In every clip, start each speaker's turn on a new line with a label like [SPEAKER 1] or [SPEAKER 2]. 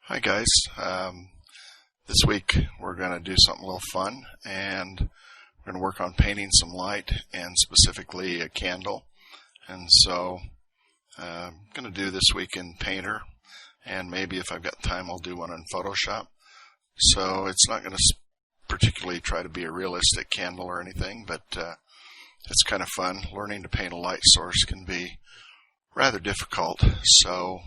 [SPEAKER 1] Hi guys, this week we're going to do something a little fun, and we're going to work on painting some light and specifically a candle. And so I'm going to do this week in Painter, and maybe if I've got time I'll do one in Photoshop. So it's not going to particularly try to be a realistic candle or anything, but it's kind of fun. Learning to paint a light source can be rather difficult, so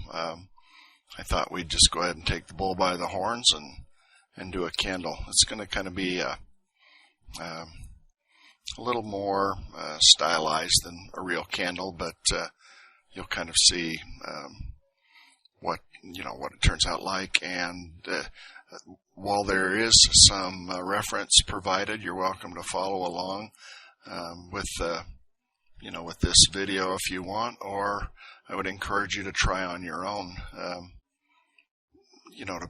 [SPEAKER 1] I thought we'd just go ahead and take the bull by the horns and do a candle. It's going to kind of be a little more stylized than a real candle, but you'll kind of see what it turns out like. And while there is some reference provided, you're welcome to follow along with this video if you want, or I would encourage you to try on your own. To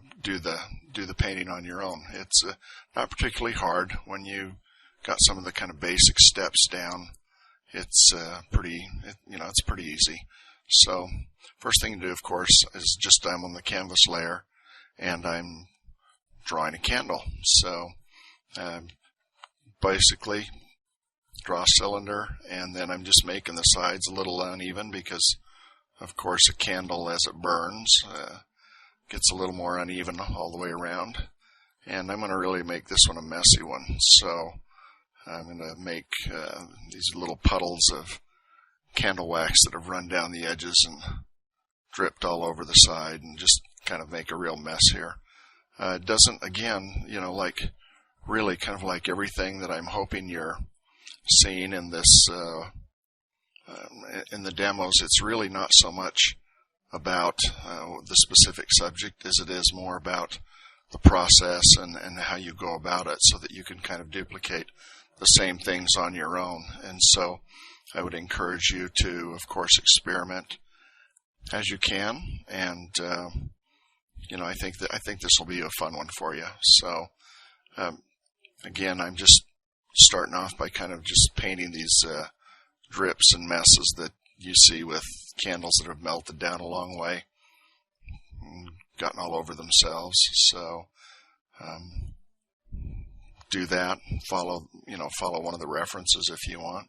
[SPEAKER 1] do the painting on your own. It's not particularly hard when you got some of the kind of basic steps down. It's pretty easy. So first thing to do, of course, is just I'm on the canvas layer and I'm drawing a candle. So basically draw a cylinder, and then I'm just making the sides a little uneven because, of course, a candle as it burns gets a little more uneven all the way around. And I'm going to really make this one a messy one. So I'm going to make these little puddles of candle wax that have run down the edges and dripped all over the side, and just kind of make a real mess here. It doesn't, again, really kind of like everything that I'm hoping you're seeing in this in the demos. It's really not so much about the specific subject as it is more about the process and how you go about it, so that you can kind of duplicate the same things on your own. And so I would encourage you to, of course, experiment as you can. And I think this will be a fun one for you. So again, I'm just starting off by kind of just painting these drips and messes that you see with candles that have melted down a long way and gotten all over themselves. So do that. Follow one of the references if you want.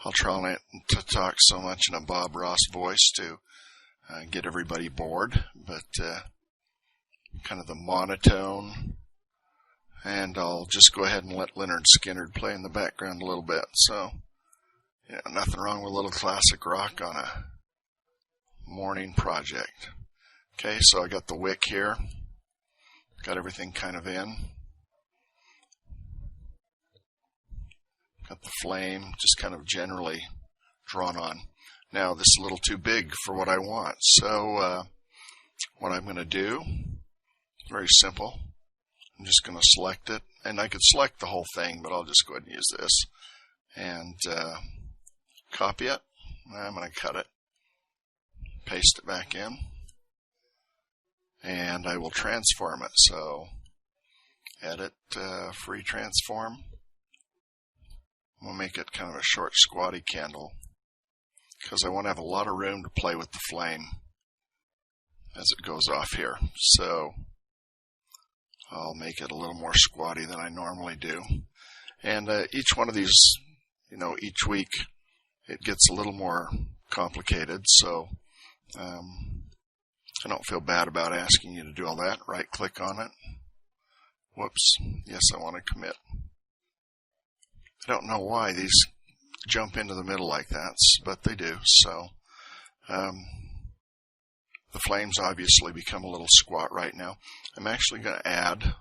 [SPEAKER 1] I'll try not to talk so much in a Bob Ross voice to get everybody bored, but kind of the monotone. And I'll just go ahead and let Lynyrd Skynyrd play in the background a little bit. So yeah, nothing wrong with a little classic rock on a morning project. Okay, so I got the wick here. Got everything kind of in. Got the flame just kind of generally drawn on. Now this is a little too big for what I want. So what I'm going to do, very simple. I'm just going to select it. And I could select the whole thing, but I'll just go ahead and use this. And copy it. I'm going to cut it, paste it back in, and I will transform it. So edit, free transform. We'll make it kind of a short, squatty candle because I want to have a lot of room to play with the flame as it goes off here. So I'll make it a little more squatty than I normally do. And each one of these, each week it gets a little more complicated, so I don't feel bad about asking you to do all that. Right click on it. Whoops. Yes, I want to commit. I don't know why these jump into the middle like that, but they do. So the flames obviously become a little squat right now. I'm actually going to add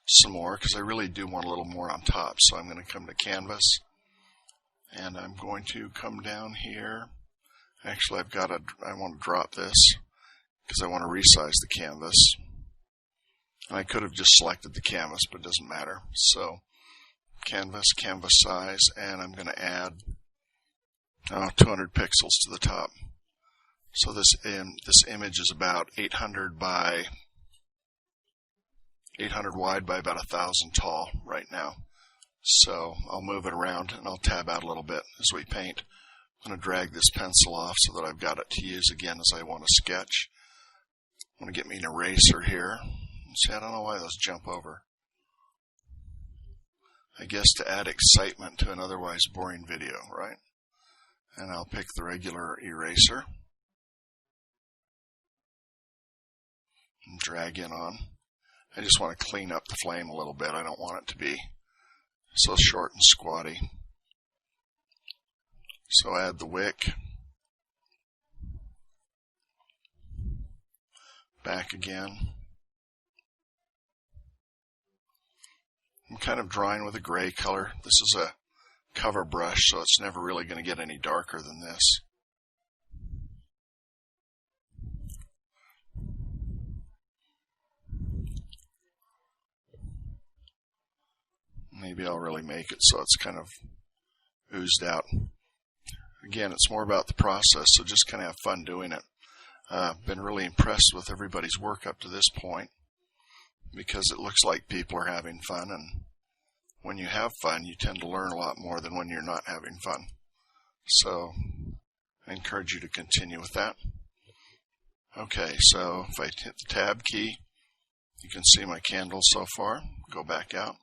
[SPEAKER 1] some more because I really do want a little more on top. So I'm going to come to Canvas, and I'm going to come down here. Actually, I want to drop this because I want to resize the canvas. And I could have just selected the canvas, but it doesn't matter. So canvas size, and I'm going to add 200 pixels to the top. So this image is about 800 wide by about 1,000 tall right now. So I'll move it around and I'll tab out a little bit as we paint. I'm going to drag this pencil off so that I've got it to use again as I want to sketch. want to get me an eraser here. See, I don't know why those jump over. I guess to add excitement to an otherwise boring video, right? And I'll pick the regular eraser and drag in on. I just want to clean up the flame a little bit. I don't want it to be so short and squatty. So add the wick. Back again. I'm kind of drawing with a gray color. This is a cover brush, so it's never really going to get any darker than this. Maybe I'll really make it so it's kind of oozed out. Again, it's more about the process, so just kind of have fun doing it. Been really impressed with everybody's work up to this point because it looks like people are having fun, and when you have fun, you tend to learn a lot more than when you're not having fun. So I encourage you to continue with that. Okay, so if I hit the tab key, you can see my candle so far. Go back out.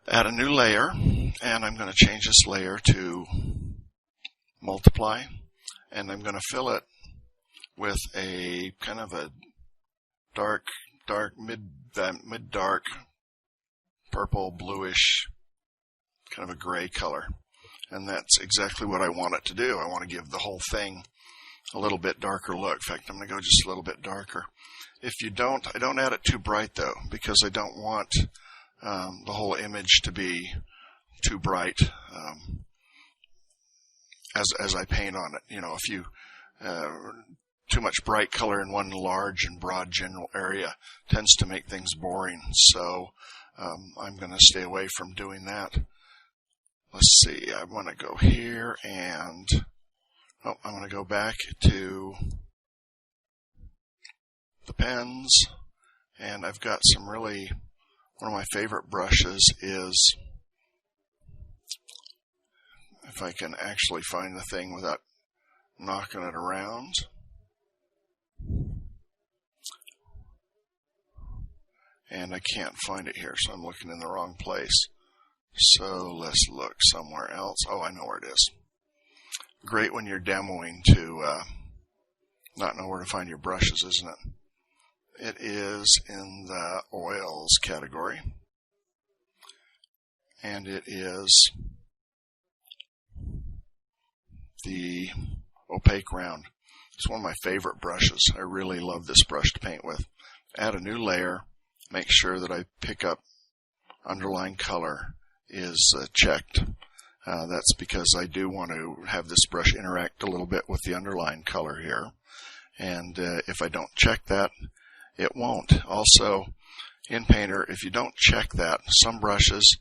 [SPEAKER 1] Add a new layer, and I'm going to change this layer to multiply, and I'm going to fill it with a kind of a mid-dark purple, bluish, kind of a gray color. And that's exactly what I want it to do. I want to give the whole thing a little bit darker look. In fact, I'm going to go just a little bit darker. If you don't, I don't add it too bright though, because I don't want the whole image to be too bright as I paint on it. You know, if you too much bright color in one large and broad general area tends to make things boring. So I'm going to stay away from doing that. Let's see, I want to go here and I'm going to go back to the pens, and I've got some really, one of my favorite brushes is, if I can actually find the thing without knocking it around. And I can't find it here, so I'm looking in the wrong place. So let's look somewhere else. Oh, I know where it is. Great when you're demoing to not know where to find your brushes, isn't it? It is in the oils category. And it is the opaque round. It's one of my favorite brushes. I really love this brush to paint with. Add a new layer. Make sure that I pick up underline color is checked. That's because I do want to have this brush interact a little bit with the underline color here. And if I don't check that, it won't. Also, in Painter, if you don't check that, some brushes,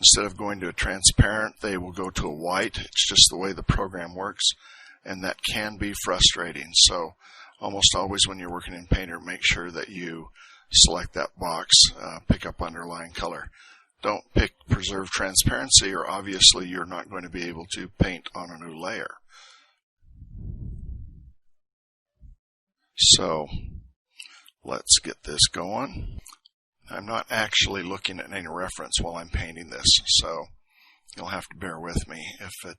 [SPEAKER 1] instead of going to a transparent, they will go to a white. It's just the way the program works, and that can be frustrating. So almost always when you're working in Painter, make sure that you select that box, pick up underline color. Don't pick preserve transparency, or obviously you're not going to be able to paint on a new layer. So let's get this going. I'm not actually looking at any reference while I'm painting this, so you'll have to bear with me if it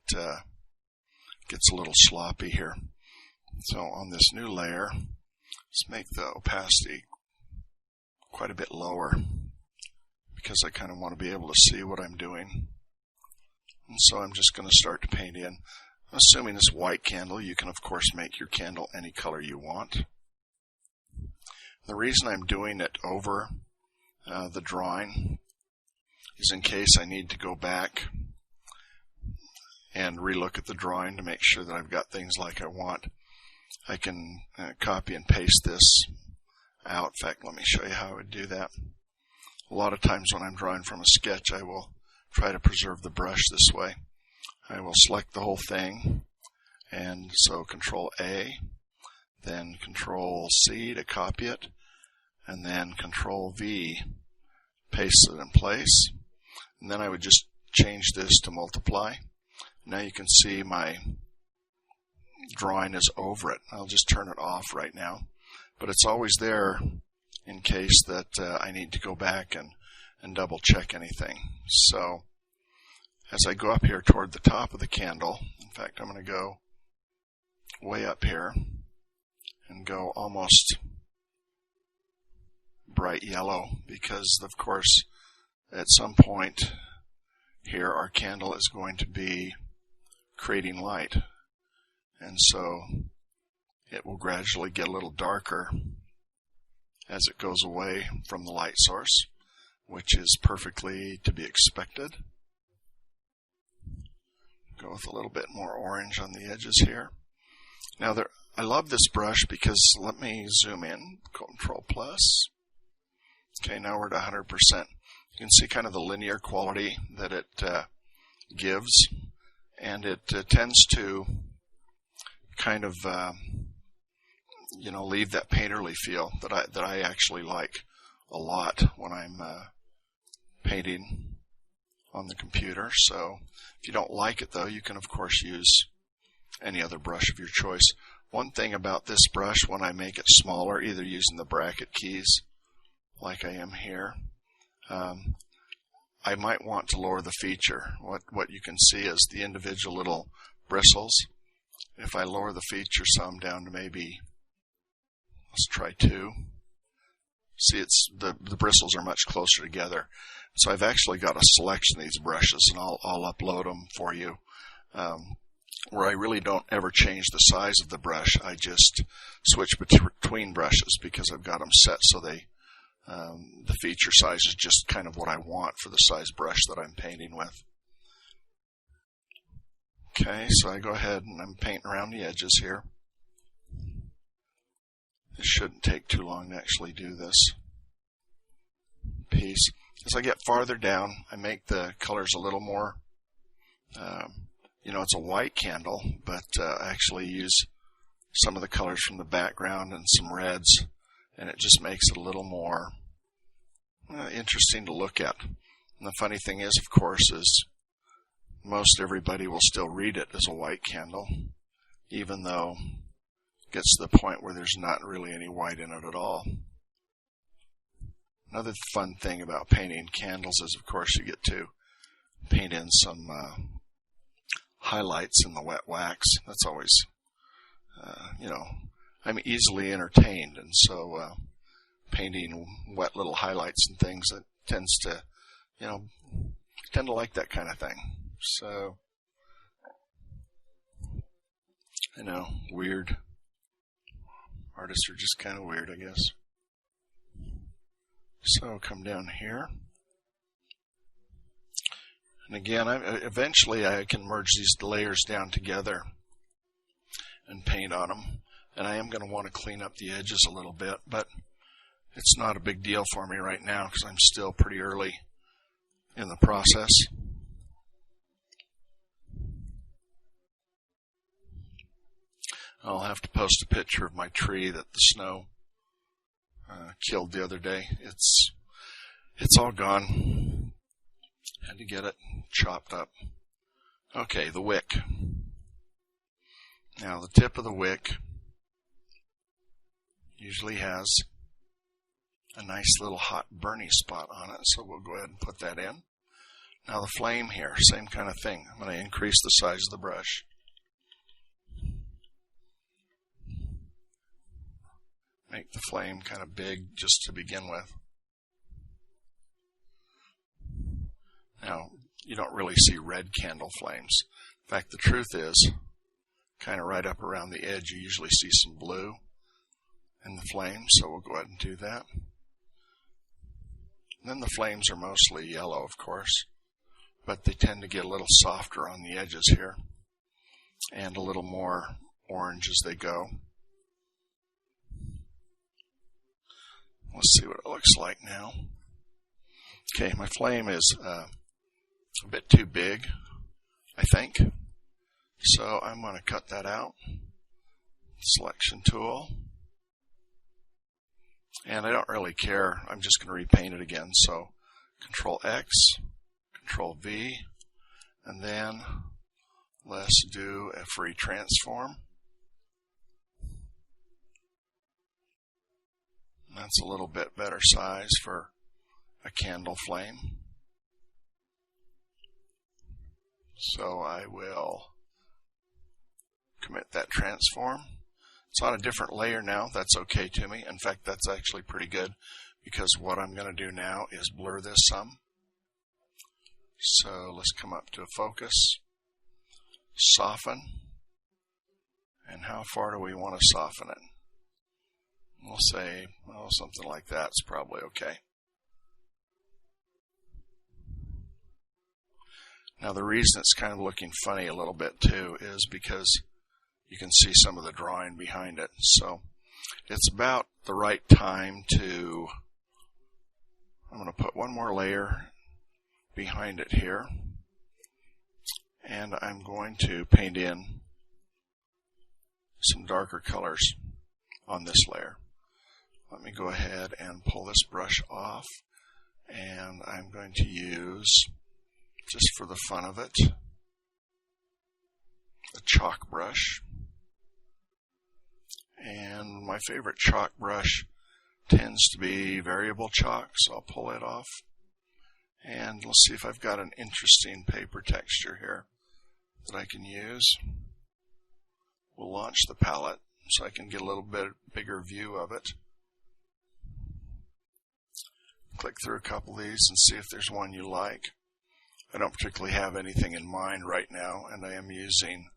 [SPEAKER 1] gets a little sloppy here. So on this new layer, let's make the opacity quite a bit lower, because I kind of want to be able to see what I'm doing. And so I'm just going to start to paint in. Assuming it's white candle, you can of course make your candle any color you want. The reason I'm doing it over the drawing is in case I need to go back and relook at the drawing to make sure that I've got things like I want. I can copy and paste this out. In fact, let me show you how I would do that. A lot of times when I'm drawing from a sketch, I will try to preserve the brush this way. I will select the whole thing, and so Control A, then Control C to copy it, and then Control V, paste it in place. And then I would just change this to multiply. Now you can see my drawing is over it. I'll just turn it off right now. but it's always there in case that I need to go back and double check anything. So as I go up here toward the top of the candle, in fact I'm going to go way up here and go almost bright yellow, because of course at some point here our candle is going to be creating light, and so it will gradually get a little darker as it goes away from the light source, which is perfectly to be expected. Go with a little bit more orange on the edges here. Now I love this brush because, let me zoom in, Control plus. Okay, now we're at 100%. You can see kind of the linear quality that it gives, and it tends to kind of leave that painterly feel that I actually like a lot when I'm painting on the computer. So if you don't like it though, you can of course use any other brush of your choice. One thing about this brush, when I make it smaller, either using the bracket keys like I am here, I might want to lower the feature. What you can see is the individual little bristles. If I lower the feature some down to maybe, let's try 2. See, it's the bristles are much closer together. So I've actually got a selection of these brushes, and I'll upload them for you, where I really don't ever change the size of the brush. I just switch between brushes because I've got them set so the feature size is just kind of what I want for the size brush that I'm painting with. Okay, so I go ahead and I'm painting around the edges here. It shouldn't take too long to actually do this piece. As I get farther down, I make the colors a little more, it's a white candle, but I actually use some of the colors from the background and some reds, and it just makes it a little more interesting to look at. And the funny thing is, of course, is most everybody will still read it as a white candle, even though it gets to the point where there's not really any white in it at all. Another fun thing about painting candles is, of course, you get to paint in some highlights in the wet wax. That's always, I'm easily entertained, and so painting wet little highlights and things, that tends to, tend to like that kind of thing. So, weird. Artists are just kind of weird, I guess. So come down here. And again, eventually I can merge these layers down together and paint on them. And I am going to want to clean up the edges a little bit, but it's not a big deal for me right now because I'm still pretty early in the process. I'll have to post a picture of my tree that the snow killed the other day. It's all gone. Had to get it chopped up. Okay, the wick. Now the tip of the wick usually has a nice little hot burny spot on it, so we'll go ahead and put that in. Now the flame here, same kind of thing. I'm going to increase the size of the brush. Make the flame kind of big just to begin with. Now, you don't really see red candle flames. In fact, the truth is, kind of right up around the edge, you usually see some blue in the flame, so we'll go ahead and do that. And then the flames are mostly yellow, of course, but they tend to get a little softer on the edges here and a little more orange as they go. Let's see what it looks like now. Okay, my flame is a bit too big, I think. So I'm going to cut that out. Selection tool. And I don't really care. I'm just going to repaint it again. So Control X, Control V, and then let's do a free transform. That's a little bit better size for a candle flame. So I will commit that transform. It's on a different layer now. That's okay to me. In fact, that's actually pretty good, because what I'm going to do now is blur this some. So let's come up to a focus, soften, and how far do we want to soften it? We'll say, oh, something like that's probably okay. Now the reason it's kind of looking funny a little bit too is because you can see some of the drawing behind it. So it's about the right time to, I'm going to put one more layer behind it here, and I'm going to paint in some darker colors on this layer. Let me go ahead and pull this brush off, and I'm going to use, just for the fun of it, a chalk brush. And my favorite chalk brush tends to be variable chalk, so I'll pull it off. And let's see if I've got an interesting paper texture here that I can use. We'll launch the palette so I can get a little bit bigger view of it. Click through a couple of these and see if there's one you like. I don't particularly have anything in mind right now, and I am using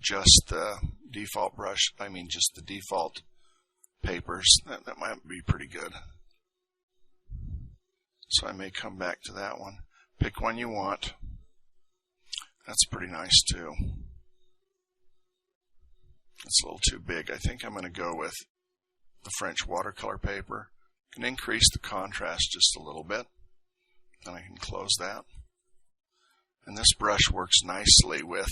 [SPEAKER 1] just the default brush, just the default papers. That might be pretty good. So I may come back to that one. Pick one you want. That's pretty nice too. It's a little too big. I think I'm going to go with the French watercolor paper. I can increase the contrast just a little bit. Then I can close that. And this brush works nicely with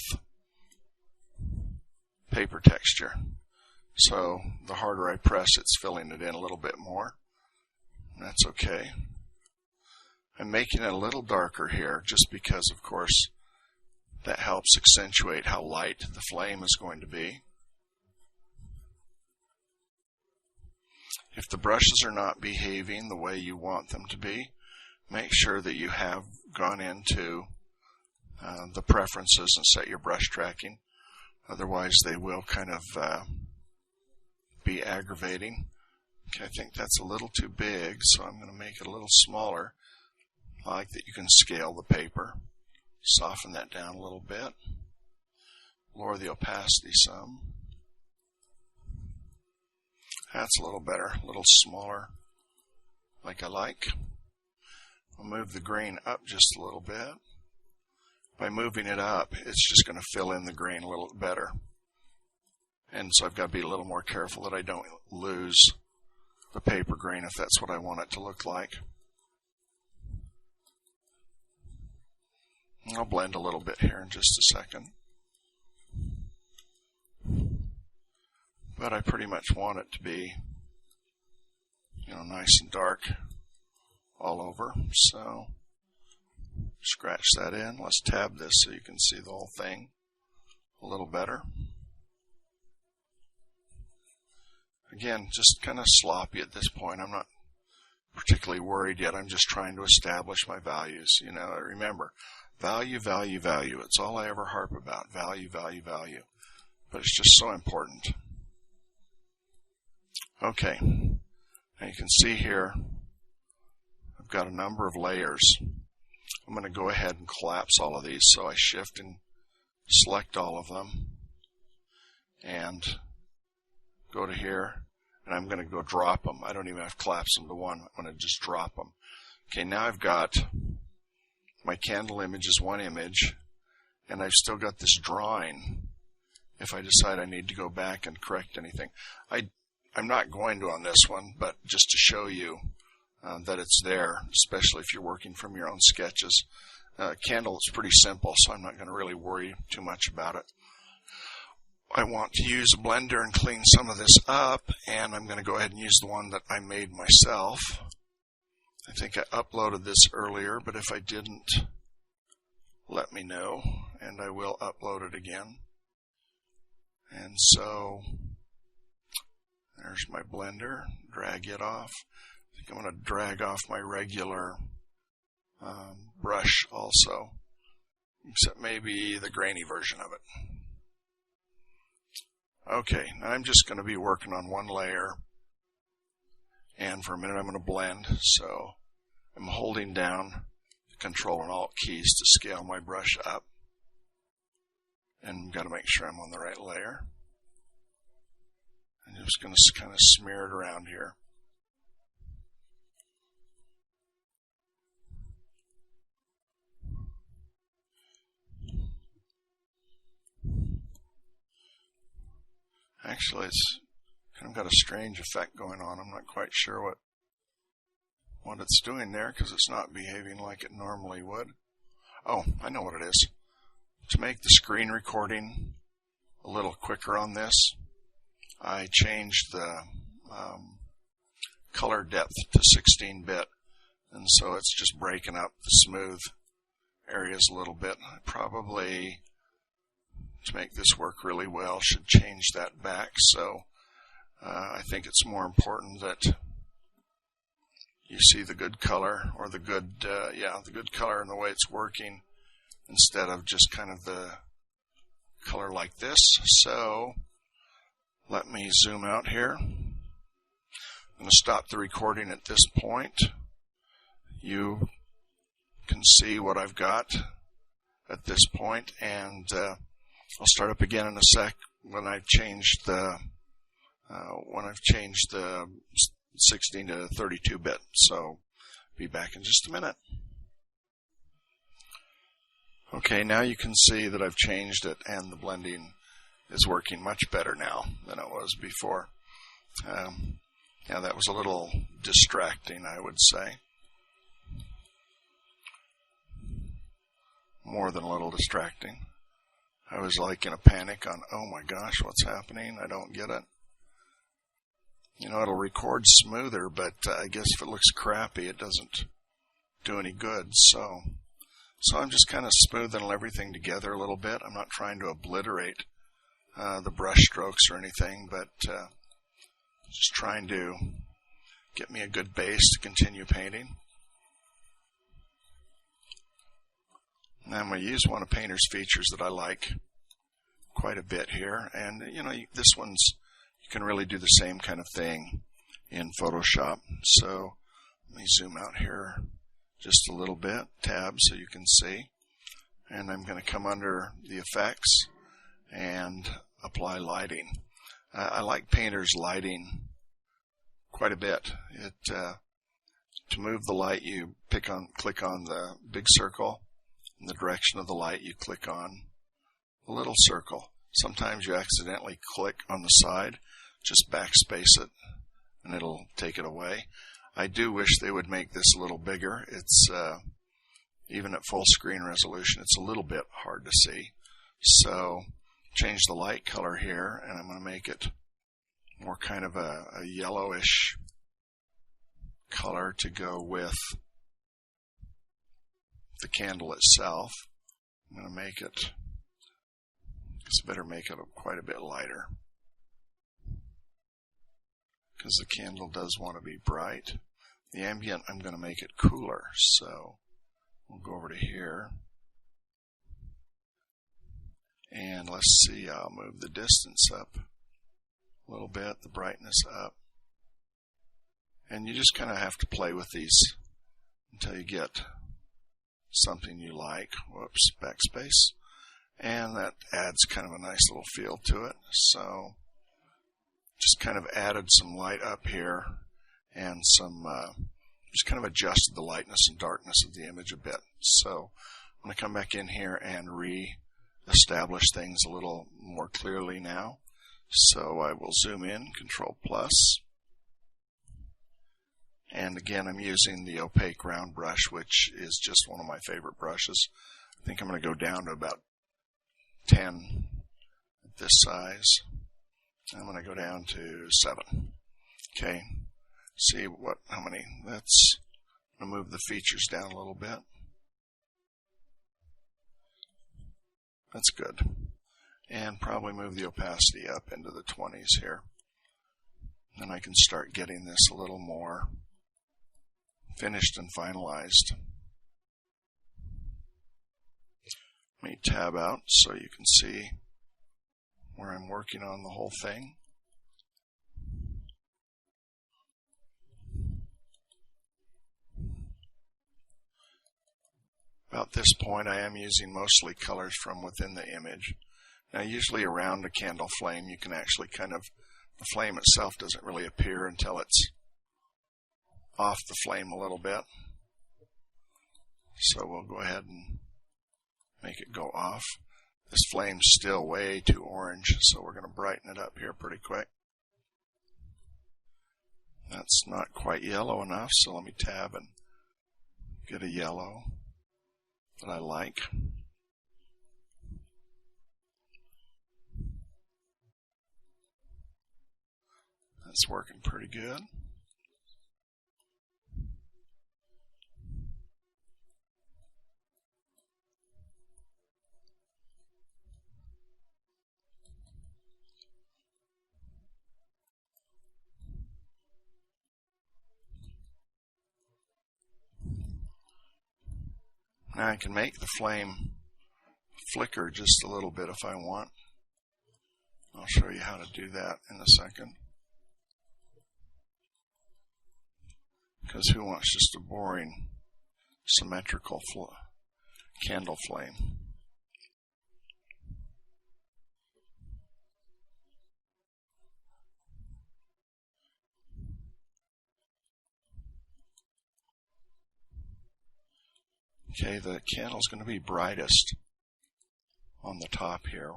[SPEAKER 1] paper texture. So the harder I press, it's filling it in a little bit more. That's okay. I'm making it a little darker here just because, of course, that helps accentuate how light the flame is going to be. If the brushes are not behaving the way you want them to be, make sure that you have gone into the preferences and set your brush tracking. Otherwise, they will kind of be aggravating. Okay, I think that's a little too big, so I'm going to make it a little smaller. I like that you can scale the paper. Soften that down a little bit. Lower the opacity some. That's a little better, a little smaller, like I like. I'll move the green up just a little bit. By moving it up, it's just going to fill in the green a little better. And so I've got to be a little more careful that I don't lose the paper green if that's what I want it to look like. I'll blend a little bit here in just a second. But I pretty much want it to be, nice and dark all over. So scratch that in. Let's tab this so you can see the whole thing a little better. Again, just kind of sloppy at this point. I'm not particularly worried yet. I'm just trying to establish my values. Remember, value, value, value. It's all I ever harp about. Value, value, value. But it's just so important. Okay. Now you can see here, I've got a number of layers. I'm going to go ahead and collapse all of these. So I shift and select all of them and go to here, and I'm going to go drop them. I don't even have to collapse them to one. I'm going to just drop them. Okay, now I've got my candle image is one image, and I've still got this drawing if I decide I need to go back and correct anything. I'm not going to on this one, but just to show you that it's there, especially if you're working from your own sketches. Candle is pretty simple, so I'm not going to really worry too much about it. I want to use a blender and clean some of this up, and I'm going to go ahead and use the one that I made myself. I think I uploaded this earlier, but if I didn't, let me know, and I will upload it again. And so There's my blender. Drag it off. I think I'm going to drag off my regular brush also, except maybe the grainy version of it. Okay, now I'm just going to be working on one layer, and for a minute I'm going to blend, so I'm holding down the Control and Alt keys to scale my brush up, and I've got to make sure I'm on the right layer. I'm just going to kind of smear it around here. Actually, it's kind of got a strange effect going on. I'm not quite sure what it's doing there because it's not behaving like it normally would. Oh, I know what it is. To make the screen recording a little quicker on this, I changed the color depth to 16-bit, and so it's just breaking up the smooth areas a little bit. I probably, to make this work really well, should change that back. So I think it's more important that you see the good color, or the good color and the way it's working, instead of just kind of the color like this. So let me zoom out here. I'm going to stop the recording at this point. You can see what I've got at this point, and I'll start up again in a sec when I've changed the 16 to 32-bit. So be back in just a minute. Okay, now you can see that I've changed it, and the blending is working much better now than it was before. Yeah, that was a little distracting, I would say. More than a little distracting. I was like in a panic on, oh my gosh, what's happening? I don't get it. You know, it'll record smoother, but I guess if it looks crappy, it doesn't do any good. So I'm just kind of smoothing everything together a little bit. I'm not trying to obliterate the brush strokes or anything, but just trying to get me a good base to continue painting. Now I'm going to use one of Painter's features that I like quite a bit here, and you know, this one's, you can really do the same kind of thing in Photoshop. So let me zoom out here just a little bit, tab, so you can see, and I'm going to come under the effects and apply lighting. I like Painter's lighting quite a bit. To move the light, you click on the big circle. In the direction of the light, you click on the little circle. Sometimes you accidentally click on the side. Just backspace it, and it'll take it away. I do wish they would make this a little bigger. It's even at full screen resolution, it's a little bit hard to see. So change the light color here, and I'm going to make it more kind of a yellowish color to go with the candle itself. I'm going to make it, it's better make it quite a bit lighter, because the candle does want to be bright. The ambient, I'm going to make it cooler, so we'll go over to here, and let's see, I'll move the distance up a little bit, the brightness up, and you just kind of have to play with these until you get something you like. Whoops, backspace, and that adds kind of a nice little feel to it. So just kind of added some light up here, and some just kind of adjusted the lightness and darkness of the image a bit. So I'm going to come back in here and re-establish things a little more clearly now. So I will zoom in, Control plus, and again I'm using the opaque round brush, which is just one of my favorite brushes. I think I'm going to go down to about 10 at this size. I'm going to go down to 7. Okay, see how many. That's going to move the features down a little bit. That's good. And probably move the opacity up into the 20s here. then I can start getting this a little more finished and finalized. Let me tab out so you can see where I'm working on the whole thing. About this point, I am using mostly colors from within the image. Now, usually around a candle flame, you can actually the flame itself doesn't really appear until it's off the flame a little bit. So we'll go ahead and make it go off. This flame's still way too orange, so we're going to brighten it up here pretty quick. That's not quite yellow enough, so let me tab and get a yellow that I like. That's working pretty good. Now I can make the flame flicker just a little bit if I want. I'll show you how to do that in a second. Because who wants just a boring, symmetrical candle flame? Okay, the candle's going to be brightest on the top here,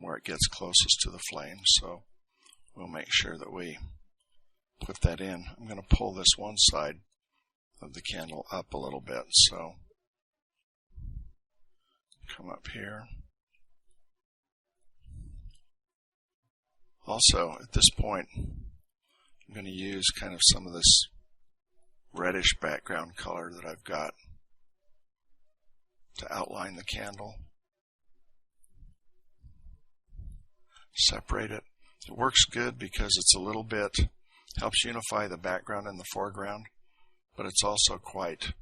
[SPEAKER 1] where it gets closest to the flame, so we'll make sure that we put that in. I'm going to pull this one side of the candle up a little bit, so come up here. Also, at this point, I'm going to use kind of some of this reddish background color that I've got to outline the candle. Separate it. It works good because it's a little bit, helps unify the background and the foreground, but it's also quite,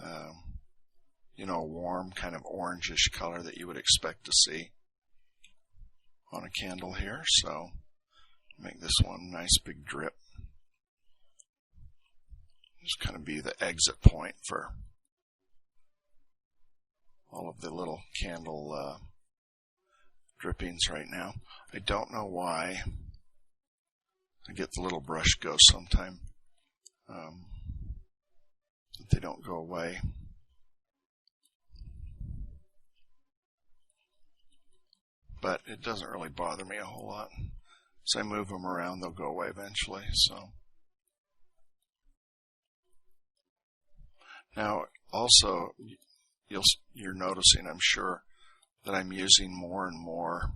[SPEAKER 1] a warm kind of orangish color that you would expect to see on a candle here. So make this one a nice big drip. Just kind of be the exit point for all of the little candle drippings right now. I don't know why I get the little brush ghosts sometime, that they don't go away. But it doesn't really bother me a whole lot. As I move them around, they'll go away eventually. So now, also, you're noticing, I'm sure, that I'm using more and more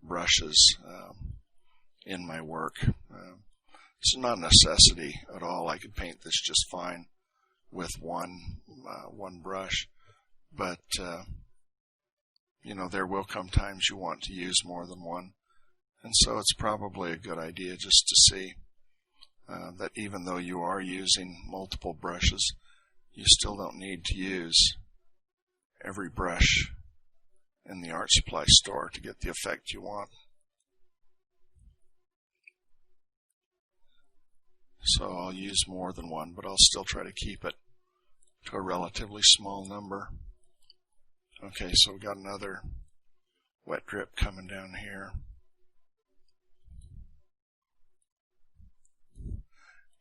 [SPEAKER 1] brushes in my work. It's not a necessity at all. I could paint this just fine with one brush, but there will come times you want to use more than one, and so it's probably a good idea just to see that even though you are using multiple brushes, you still don't need to use every brush in the art supply store to get the effect you want. So I'll use more than one, but I'll still try to keep it to a relatively small number. Okay, so we've got another wet drip coming down here.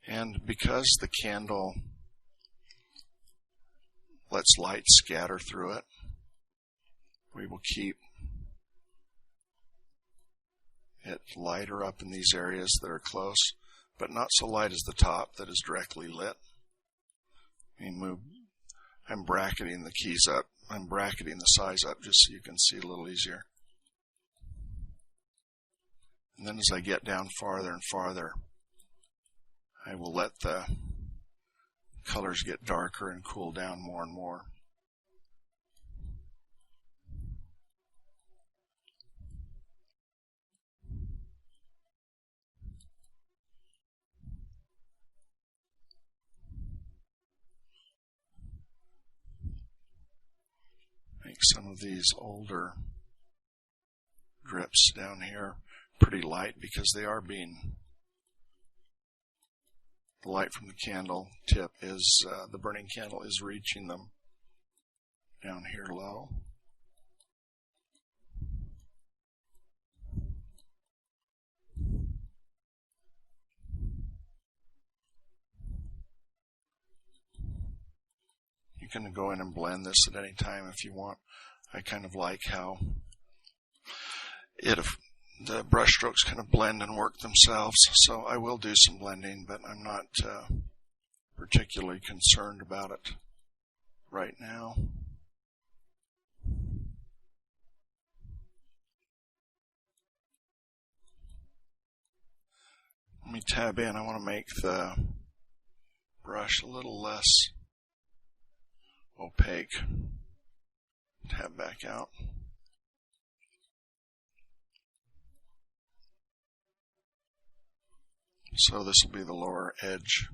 [SPEAKER 1] And because the candle lets light scatter through it, we will keep it lighter up in these areas that are close, but not so light as the top that is directly lit. I'm bracketing the keys up. I'm bracketing the size up just so you can see a little easier. And then as I get down farther and farther, I will let the colors get darker and cool down more and more. some of these older drips down here pretty light, because they are being, the light from the candle tip is, the burning candle is reaching them down here low. You can go in and blend this at any time if you want. I kind of like how the brush strokes kind of blend and work themselves, so I will do some blending, but I'm not particularly concerned about it right now. Let me tab in. I want to make the brush a little less opaque. Tab back out. So this will be the lower edge.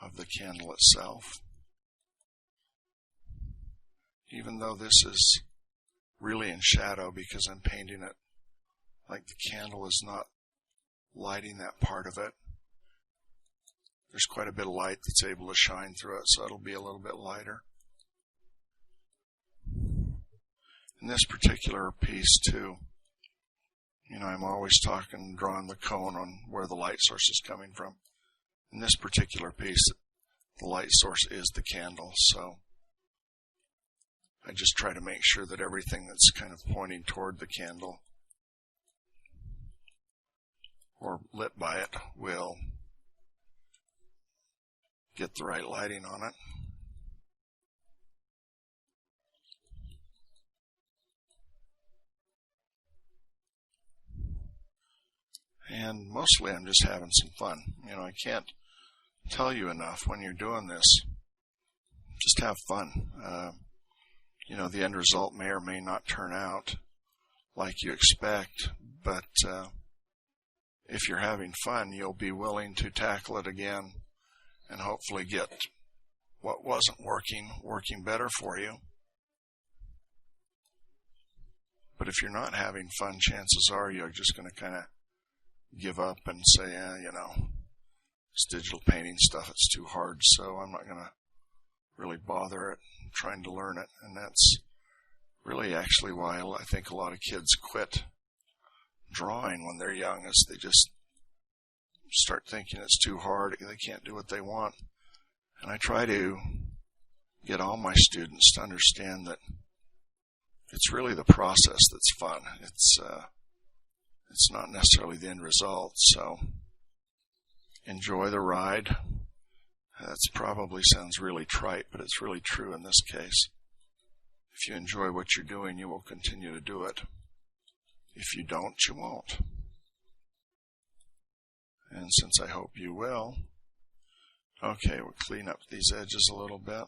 [SPEAKER 1] Of the candle itself. Even though this is really in shadow because I'm painting it like the candle is not lighting that part of it, there's quite a bit of light that's able to shine through it, so it'll be a little bit lighter. In this particular piece too, I'm always drawing the cone on where the light source is coming from. In this particular piece, the light source is the candle, so I just try to make sure that everything that's kind of pointing toward the candle or lit by it will get the right lighting on it. And mostly I'm just having some fun. I can't tell you enough when you're doing this. Just have fun. The end result may or may not turn out like you expect, but if you're having fun, you'll be willing to tackle it again and hopefully get what wasn't working better for you. But if you're not having fun, chances are you're just going to kind of give up and say, this digital painting stuff, it's too hard, so I'm not going to really bother it trying to learn it. And that's really actually why I think a lot of kids quit drawing when they're young, is they just start thinking it's too hard, they can't do what they want. And I try to get all my students to understand that it's really the process that's fun. It's not necessarily the end result, so enjoy the ride. That probably sounds really trite, but it's really true in this case. If you enjoy what you're doing, you will continue to do it. If you don't, you won't. And since I hope you will, okay, we'll clean up these edges a little bit.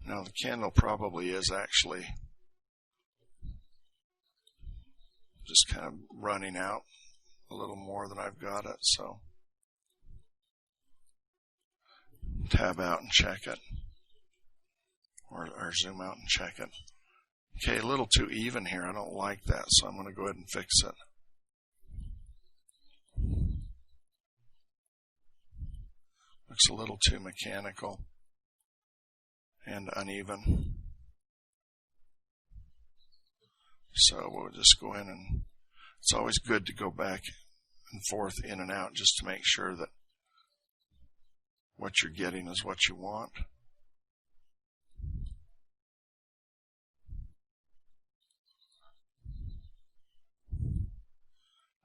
[SPEAKER 1] Now the candle probably is actually just kind of running out a little more than I've got it, so tab out and check it, or zoom out and check it. Okay, a little too even here. I don't like that, so I'm going to go ahead and fix it. Looks a little too mechanical and uneven. So we'll just go in, and it's always good to go back and forth, in and out, just to make sure that what you're getting is what you want.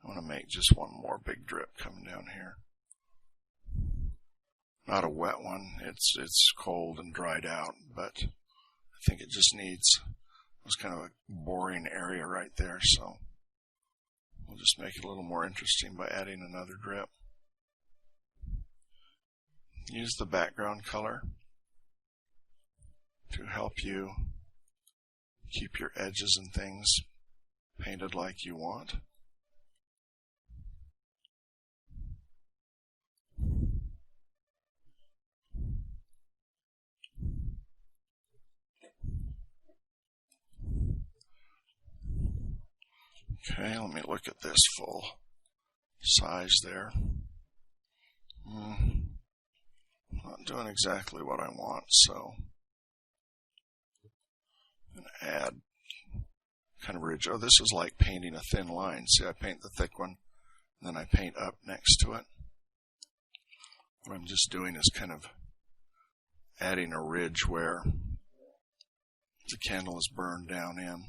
[SPEAKER 1] I want to make just one more big drip coming down here. Not a wet one. It's cold and dried out, but I think it just needs, it was kind of a boring area right there, so we'll just make it a little more interesting by adding another drip. Use the background color to help you keep your edges and things painted like you want. Okay, let me look at this full size there. Not doing exactly what I want, so I'm going to add kind of ridge. Oh, this is like painting a thin line. See, I paint the thick one, and then I paint up next to it. What I'm just doing is kind of adding a ridge where the candle is burned down in.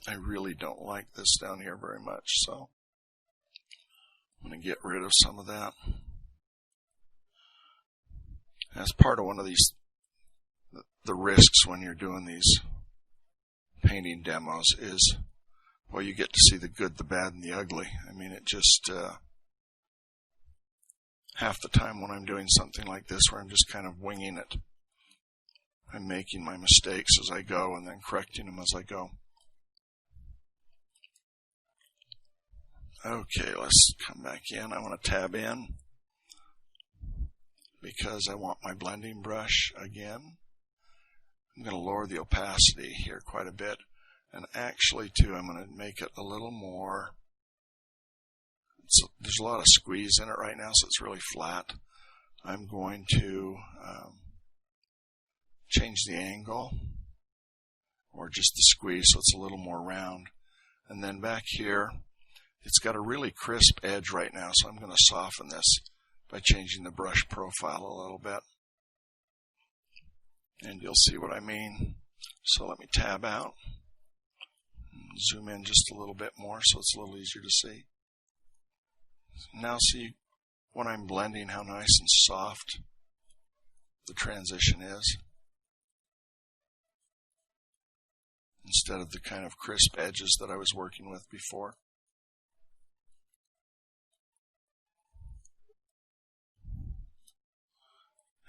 [SPEAKER 1] I really don't like this down here very much, so I'm going to get rid of some of that. As part of one of these, the risks when you're doing these painting demos is, well, you get to see the good, the bad, and the ugly. I mean, it just, half the time when I'm doing something like this where I'm just kind of winging it, I'm making my mistakes as I go and then correcting them as I go. Okay, let's come back in. I want to tab in because I want my blending brush again. I'm going to lower the opacity here quite a bit. And actually, too, I'm going to make it a little more. There's a lot of squeeze in it right now, so it's really flat. I'm going to change the angle, or just the squeeze so it's a little more round. And then back here, it's got a really crisp edge right now, so I'm going to soften this by changing the brush profile a little bit. And you'll see what I mean. So let me tab out. Zoom in just a little bit more so it's a little easier to see. Now see when I'm blending how nice and soft the transition is, instead of the kind of crisp edges that I was working with before.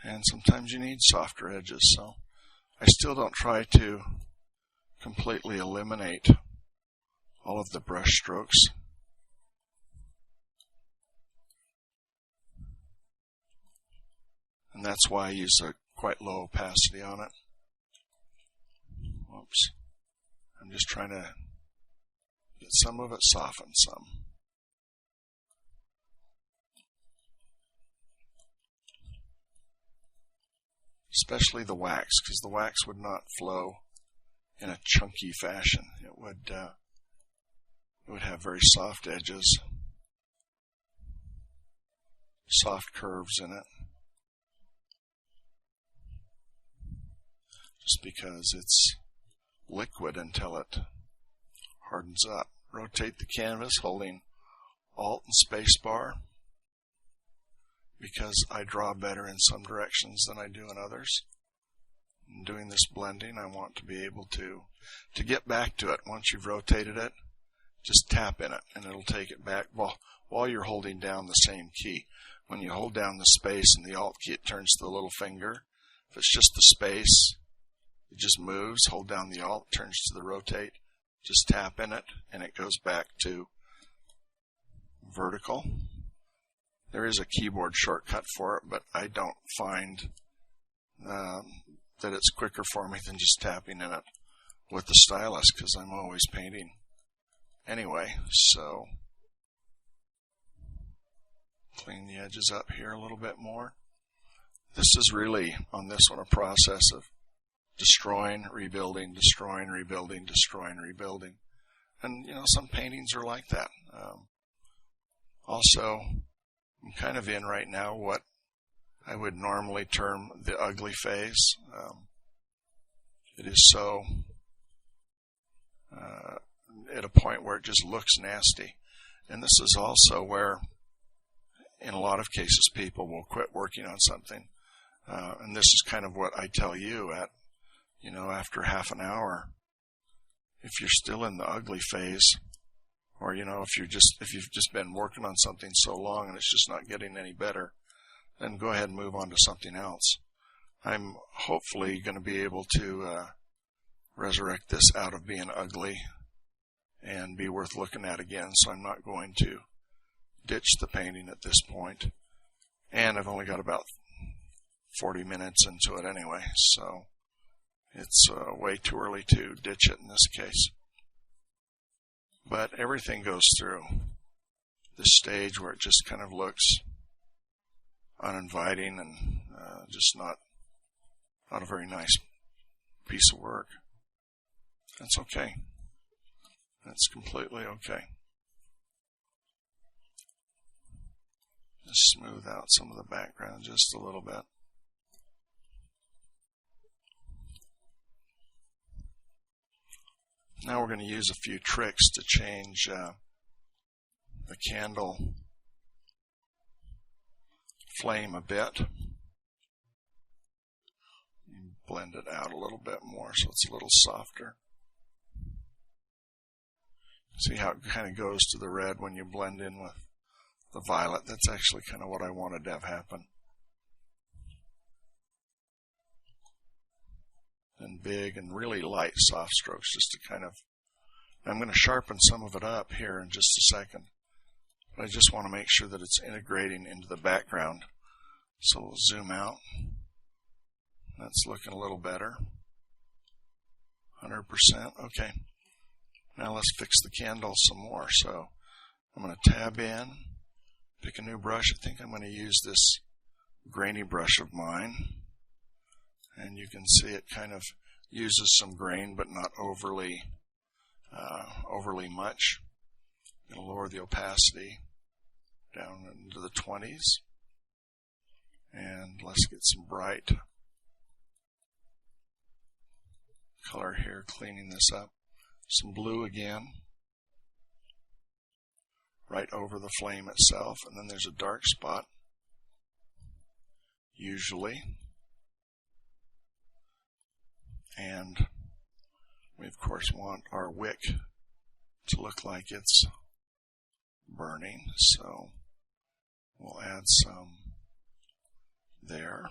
[SPEAKER 1] And sometimes you need softer edges, so I still don't try to completely eliminate all of the brush strokes. And that's why I use a quite low opacity on it. Whoops. I'm just trying to get some of it softened some. Especially the wax, because the wax would not flow in a chunky fashion. It would have very soft edges, soft curves in it, just because it's liquid until it hardens up. Rotate the canvas holding Alt and Spacebar, because I draw better in some directions than I do in others. In doing this blending, I want to be able to get back to it. Once you've rotated it, just tap in it and it'll take it back while you're holding down the same key. When you hold down the space and the Alt key, it turns to the little finger. If it's just the space, it just moves. Hold down the Alt, turns to the rotate. Just tap in it and it goes back to vertical. There is a keyboard shortcut for it, but I don't find that it's quicker for me than just tapping in it with the stylus, because I'm always painting anyway. So clean the edges up here a little bit more. This is really, on this one, a process of destroying, rebuilding, destroying, rebuilding, destroying, rebuilding. And, you know, some paintings are like that. Also, I'm kind of in right now what I would normally term the ugly phase. It is so at a point where it just looks nasty. And this is also where, in a lot of cases, people will quit working on something. And this is kind of what I tell you at, you know, after half an hour. If you're still in the ugly phase, or, you know, if you've just been working on something so long and it's just not getting any better, then go ahead and move on to something else. I'm hopefully going to be able to resurrect this out of being ugly and be worth looking at again, so I'm not going to ditch the painting at this point. And I've only got about 40 minutes into it anyway, so it's way too early to ditch it in this case. But everything goes through this stage where it just kind of looks uninviting and just not a very nice piece of work. That's okay. That's completely okay. Just smooth out some of the background just a little bit. Now we're going to use a few tricks to change the candle flame a bit. Blend it out a little bit more so it's a little softer. See how it kind of goes to the red when you blend in with the violet. That's actually kind of what I wanted to have happen. And big and really light soft strokes just to kind of, I'm going to sharpen some of it up here in just a second. But I just want to make sure that it's integrating into the background. So we'll zoom out. That's looking a little better. 100%. Okay. Now let's fix the candle some more. So I'm going to tab in, pick a new brush. I think I'm going to use this grainy brush of mine. And you can see it kind of uses some grain, but not overly much. I'm going to lower the opacity down into the 20s. And let's get some bright color here, cleaning this up. Some blue again, right over the flame itself, and then there's a dark spot, usually. And we of course want our wick to look like it's burning, so we'll add some there.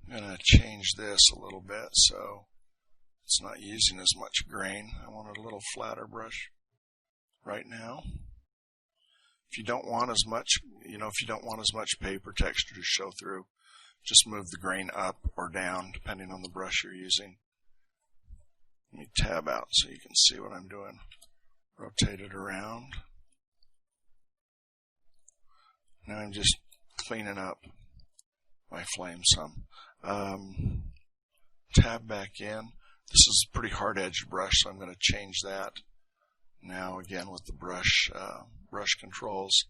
[SPEAKER 1] I'm going to change this a little bit so it's not using as much grain. I want a little flatter brush right now. If you don't want as much, if you don't want as much paper texture to show through, just move the grain up or down depending on the brush you're using. Let me tab out so you can see what I'm doing. Rotate it around. Now I'm just cleaning up my flame some. Tab back in. This is a pretty hard edged brush, so I'm going to change that now again with the brush controls.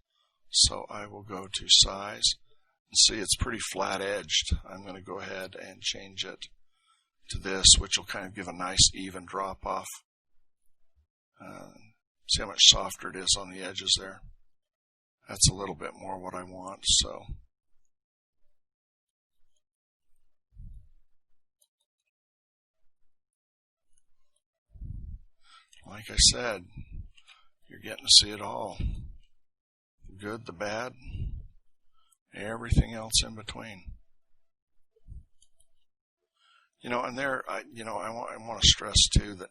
[SPEAKER 1] So I will go to size. And see, it's pretty flat edged. I'm going to go ahead and change it to this, which will kind of give a nice even drop off. See how much softer it is on the edges there? That's a little bit more what I want, so. Like I said, you're getting to see it all. The good, the bad, everything else in between. And I want to stress too that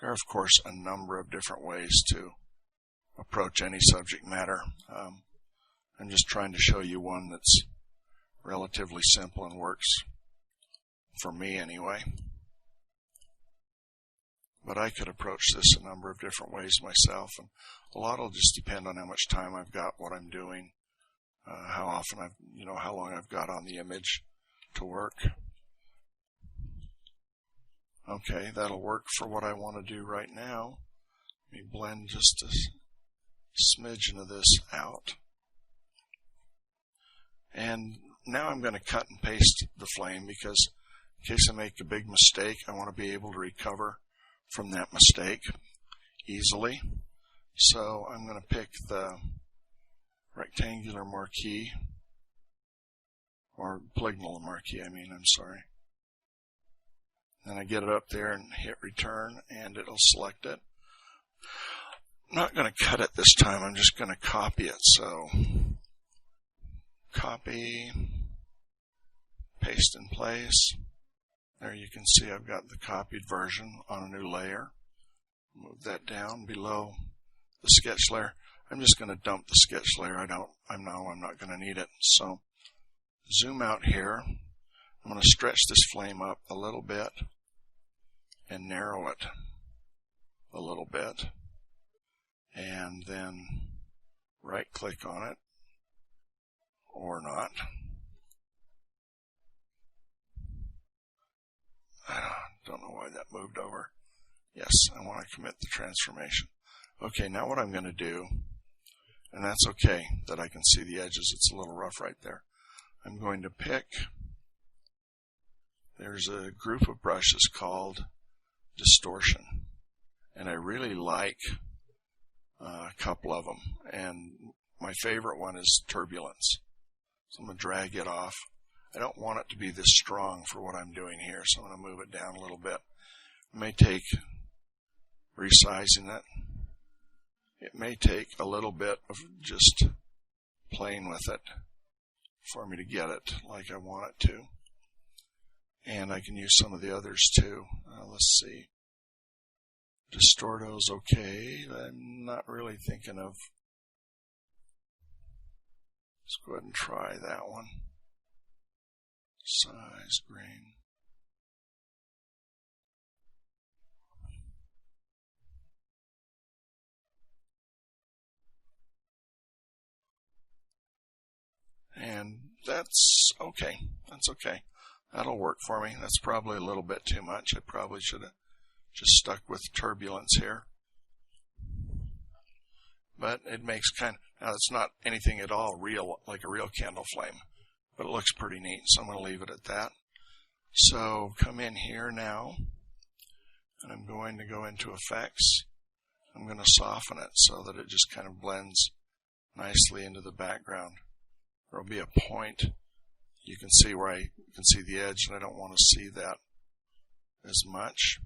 [SPEAKER 1] there are, of course, a number of different ways to approach any subject matter. I'm just trying to show you one that's relatively simple and works for me anyway. But I could approach this a number of different ways myself, and a lot will just depend on how much time I've got, what I'm doing, how often how long I've got on the image to work. Okay, that'll work for what I want to do right now. Let me blend just a smidgen of this out. And now I'm going to cut and paste the flame because in case I make a big mistake, I want to be able to recover from that mistake easily. So I'm going to pick the rectangular marquee, or polygonal marquee, I'm sorry. Then I get it up there and hit return and it'll select it. I'm not going to cut it this time, I'm just going to copy it. So copy, paste in place. There you can see I've got the copied version on a new layer. Move that down below the sketch layer. I'm just going to dump the sketch layer. I'm not going to need it. So zoom out here. I'm going to stretch this flame up a little bit and narrow it a little bit. And then right click on it, or not. I don't know why that moved over. Yes, I want to commit the transformation. Okay, now what I'm going to do, and that's okay that I can see the edges, it's a little rough right there. I'm going to pick, there's a group of brushes called Distortion, and I really like a couple of them, and my favorite one is Turbulence. So I'm going to drag it off. I don't want it to be this strong for what I'm doing here, so I'm going to move it down a little bit. It may take resizing it. It may take a little bit of just playing with it for me to get it like I want it to. And I can use some of the others too. Let's see. Distorto's okay. I'm not really thinking of. Let's go ahead and try that one. Size, green. And that's okay. That's okay. That'll work for me. That's probably a little bit too much. I probably should have just stuck with Turbulence here. But it makes kind of, now it's not anything at all real, like a real candle flame, but it looks pretty neat, so I'm going to leave it at that. So come in here now, and I'm going to go into Effects. I'm going to soften it so that it just kind of blends nicely into the background. There'll be a point you can see where I can see the edge, and I don't want to see that as much.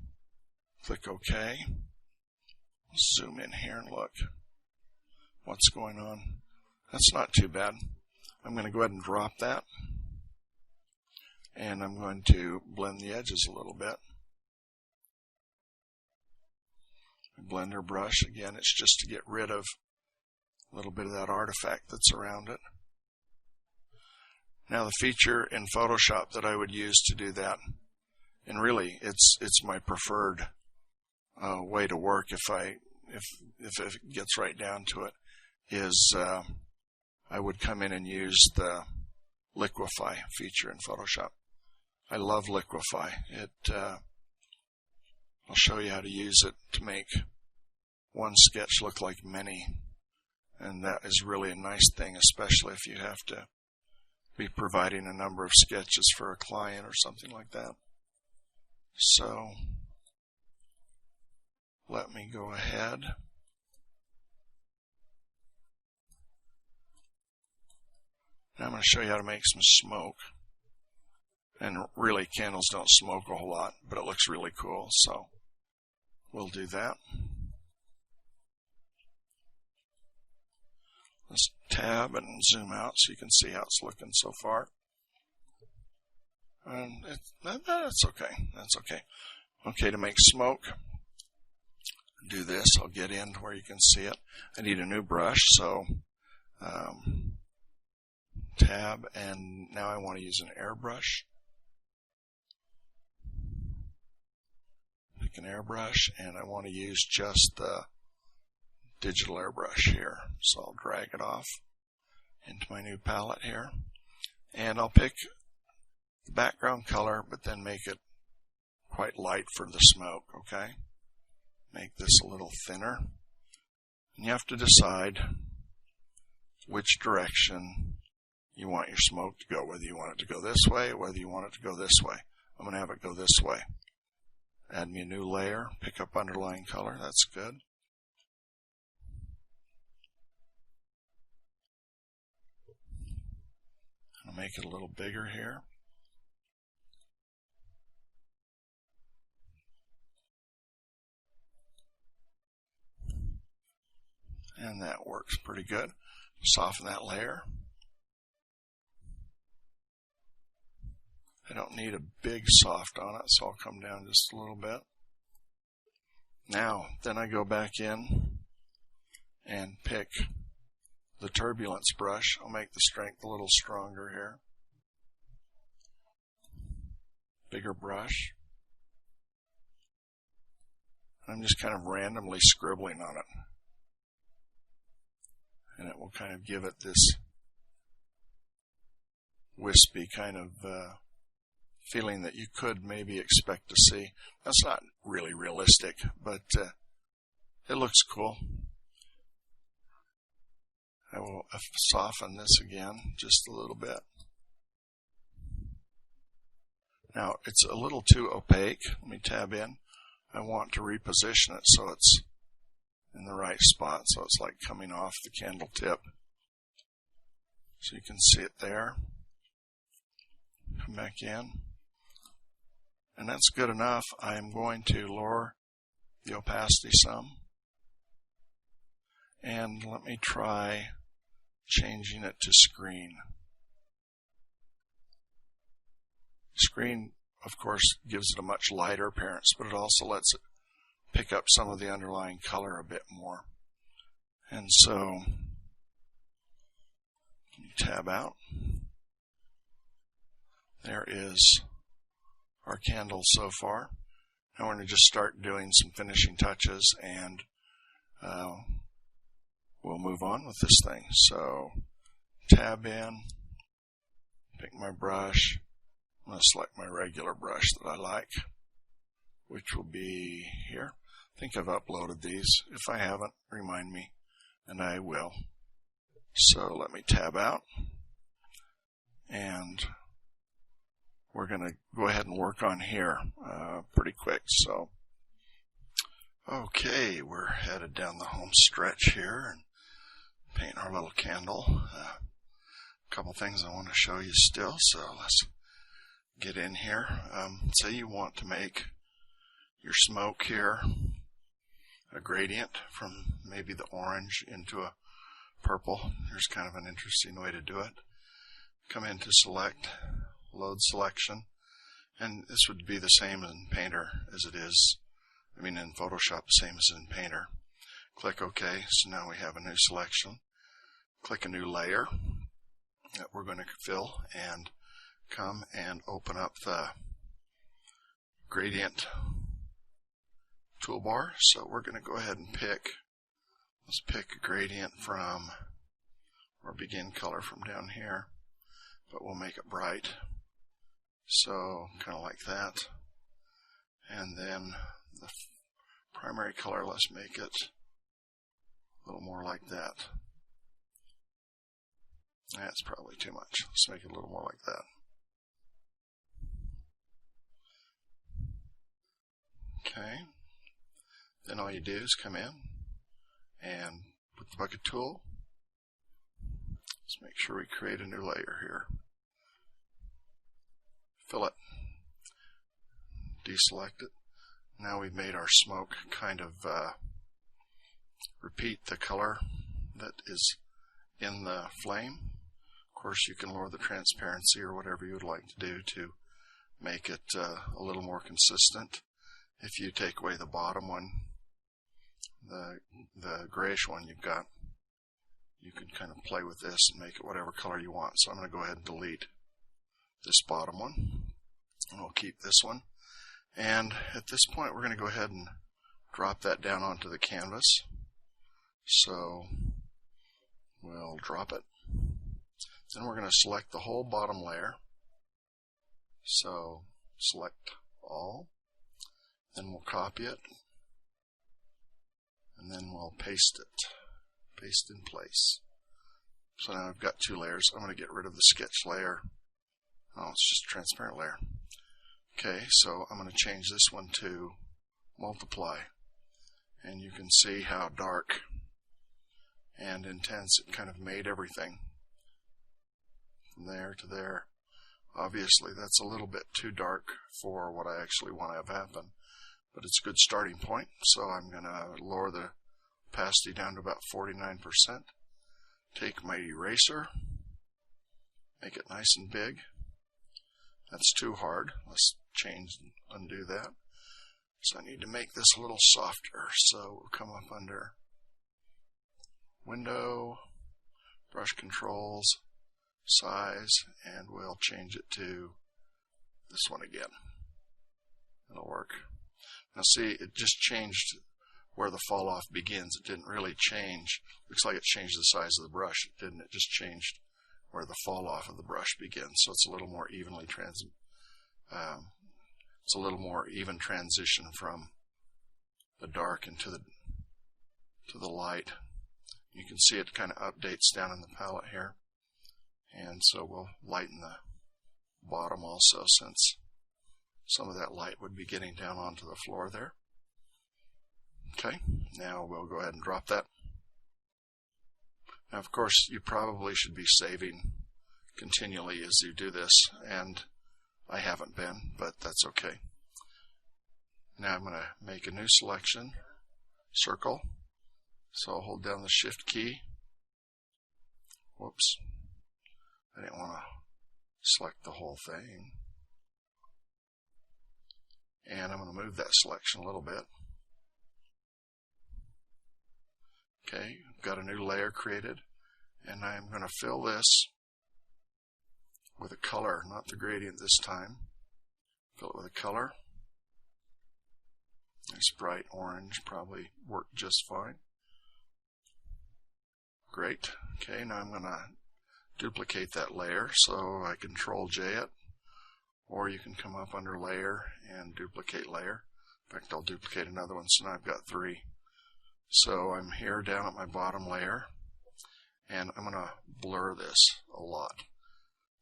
[SPEAKER 1] Click OK. Zoom in here and look what's going on. That's not too bad. I'm going to go ahead and drop that, and I'm going to blend the edges a little bit. Blender brush, again, it's just to get rid of a little bit of that artifact that's around it. Now the feature in Photoshop that I would use to do that, and really it's my preferred way to work if it gets right down to it, is I would come in and use the Liquify feature in Photoshop. I love Liquify. I'll show you how to use it to make one sketch look like many, and that is really a nice thing, especially if you have to be providing a number of sketches for a client or something like that. So let me go ahead. Now I'm going to show you how to make some smoke. And really, candles don't smoke a whole lot, but it looks really cool, so we'll do that. Let's tab and zoom out so you can see how it's looking so far. And that's okay. That's okay. Okay, to make smoke, do this. I'll get in to where you can see it. I need a new brush, so tab, and now I want to use an airbrush. Pick an airbrush, and I want to use just the digital airbrush here. So I'll drag it off into my new palette here, and I'll pick the background color, but then make it quite light for the smoke, okay? Make this a little thinner. And you have to decide which direction you want your smoke to go, whether you want it to go this way, or whether you want it to go this way. I'm going to have it go this way. Add me a new layer, pick up underlying color, that's good. I'll make it a little bigger here. And that works pretty good. Soften that layer. I don't need a big soft on it, so I'll come down just a little bit. Now, then I go back in and pick the turbulence brush. I'll make the strength a little stronger here. Bigger brush. I'm just kind of randomly scribbling on it. And it will kind of give it this wispy kind of feeling that you could maybe expect to see. That's not really realistic, but it looks cool. I will soften this again just a little bit. Now, it's a little too opaque. Let me tab in. I want to reposition it so it's in the right spot, so it's like coming off the candle tip. So you can see it there. Come back in. And that's good enough. I am going to lower the opacity some. And let me try changing it to screen. Screen, of course, gives it a much lighter appearance, but it also lets it pick up some of the underlying color a bit more. And so, tab out. There is our candle so far. Now we're going to just start doing some finishing touches, and we'll move on with this thing. So, tab in, pick my brush. I'm going to select my regular brush that I like, which will be here. I think I've uploaded these. If I haven't, remind me, and I will. So let me tab out, and we're going to go ahead and work on here pretty quick. So, okay, we're headed down the home stretch here and paint our little candle. A couple things I want to show you still, so let's get in here. Say you want to make your smoke here a gradient from maybe the orange into a purple. Here's kind of an interesting way to do it. Come into select, load selection, and this would be the same in Painter as it is, in Photoshop, the same as in Painter. Click OK, so now we have a new selection. Click a new layer that we're going to fill, and come and open up the gradient toolbar. So we're going to go ahead and let's pick a gradient from, or begin color from down here, but we'll make it bright. So kind of like that. And then the primary color, let's make it a little more like that. That's probably too much. Let's make it a little more like that. Okay, then all you do is come in and with the bucket tool, let's make sure we create a new layer here. Fill it, deselect it. Now we've made our smoke kind of repeat the color that is in the flame. Of course, you can lower the transparency or whatever you would like to do to make it a little more consistent. If you take away the bottom one, the grayish one you've got, you can kind of play with this and make it whatever color you want. So I'm going to go ahead and delete this bottom one, and we'll keep this one. And at this point, we're going to go ahead and drop that down onto the canvas. So we'll drop it. Then we're going to select the whole bottom layer. So select all. Then we'll copy it, and then we'll paste it, paste in place. So now I've got two layers. I'm going to get rid of the sketch layer. Oh, it's just a transparent layer. Okay, so I'm going to change this one to multiply, and you can see how dark and intense it kind of made everything from there to there. Obviously, that's a little bit too dark for what I actually want to have happen. But it's a good starting point, so I'm going to lower the opacity down to about 49%. Take my eraser, make it nice and big. That's too hard. Let's change and undo that. So I need to make this a little softer, so we'll come up under window, brush controls, size, and we'll change it to this one again. It'll work. Now see, it just changed where the fall off begins. It didn't really change. Looks like it changed the size of the brush. It didn't. It just changed where the fall off of the brush begins. So it's a little more evenly it's a little more even transition from the dark into the light. You can see it kind of updates down in the palette here. And so we'll lighten the bottom also, since some of that light would be getting down onto the floor there. Okay, now we'll go ahead and drop that. Now, of course, you probably should be saving continually as you do this, and I haven't been, but that's okay. Now I'm going to make a new selection, circle. So I'll hold down the Shift key. Whoops. I didn't want to select the whole thing. And I'm going to move that selection a little bit. Okay, I've got a new layer created, and I'm going to fill this with a color, not the gradient this time. Fill it with a color. Nice bright orange, probably worked just fine. Great. Okay, now I'm going to duplicate that layer, so I Control J it, or you can come up under Layer and Duplicate Layer. In fact, I'll duplicate another one, so now I've got 3. So I'm here down at my bottom layer, and I'm going to blur this a lot.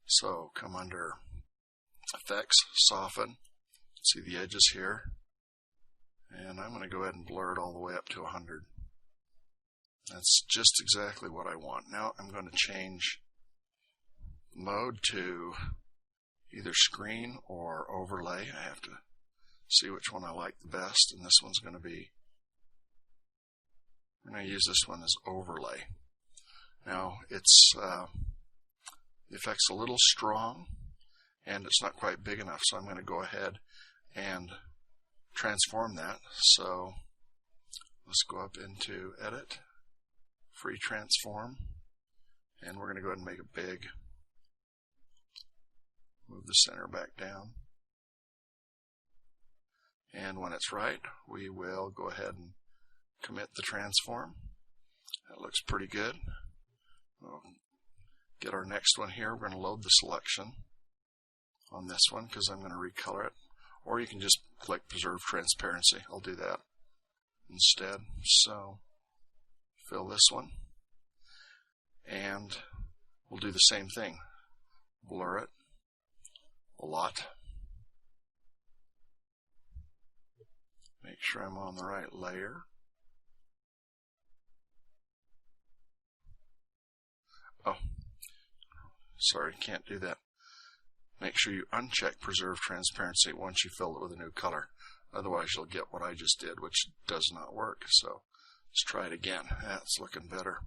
[SPEAKER 1] So come under Effects, Soften, see the edges here, and I'm going to go ahead and blur it all the way up to 100. That's just exactly what I want. Now I'm going to change mode to either screen or overlay. I have to see which one I like the best, and this one's going to be, I'm going to use this one as overlay. Now it's the effect's a little strong and it's not quite big enough, so I'm going to go ahead and transform that. So let's go up into Edit, Free Transform, and we're going to go ahead and make it big. Move the center back down. And when it's right, we will go ahead and commit the transform. That looks pretty good. We'll get our next one here. We're going to load the selection on this one because I'm going to recolor it. Or you can just click Preserve Transparency. I'll do that instead. So fill this one. And we'll do the same thing. Blur it a lot. Make sure I'm on the right layer. Oh, sorry, can't do that. Make sure you uncheck Preserve Transparency once you fill it with a new color. Otherwise, you'll get what I just did, which does not work. So let's try it again. That's looking better.